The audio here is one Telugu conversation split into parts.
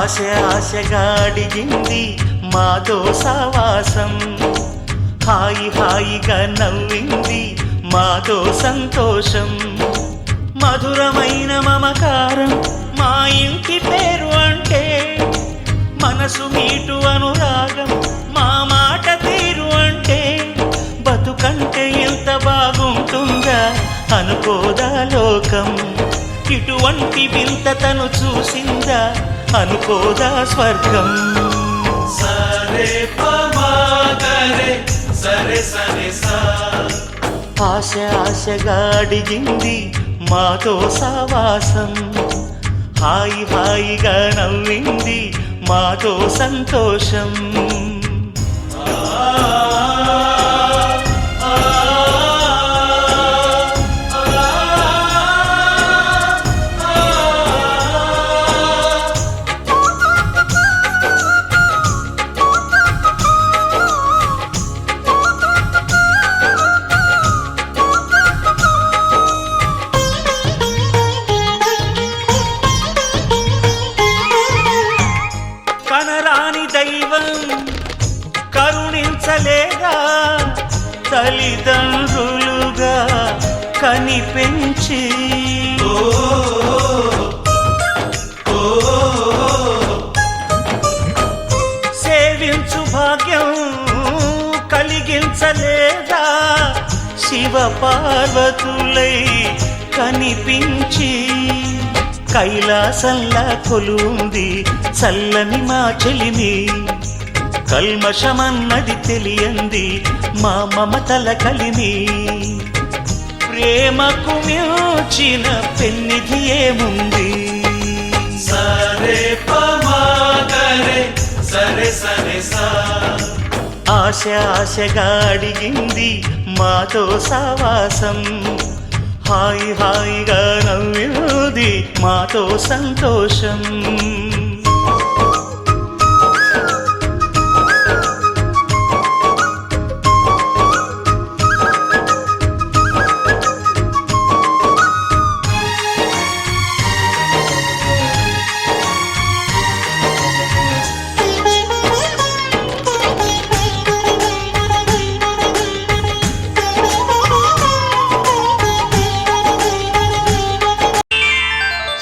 ఆశ ఆశగా అడిగింది మాతో సావాసం, హాయి హాయిగా నవ్వింది మాతో సంతోషం, మధురమైన మమకారం మా ఇంటి పేరు అంటే, మనసు మీటు అనురాగం మా మాట తీరు అంటే, బతుకంటే ఎంత బాగుంటుందా అనుకోదా లోకం, ఇటువంటి వింత తను చూసిందా అనుకోదా స్వర్గం. సరే పమాగరే సరే సరే సా, ఆశ ఆశగా అడిగింది మాతో సావాసం, హాయి హాయిగా నవ్వింది మాతో సంతోషం. కనరాని దైవం కరుణించలేగా, తల్లిదండ్రులుగా కనిపెంచి సేవించు భాగ్యం కలిగించలేదా, శివ పార్వతులై కనిపించి కైలాసంలా కొలుంది చల్లని మా చెలిమి, కల్మషమన్నది తెలియంది మా మమతల కలిమి, ప్రేమకు మించిన పెన్నిధి ఏముంది. సరే పమాగరే సరే సరే సా, ఆశ ఆశగా అడిగింది మాతో సావాసం, హాయి హాయిగా నవ్వింది మాతో సంతోషం.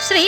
శ్రీ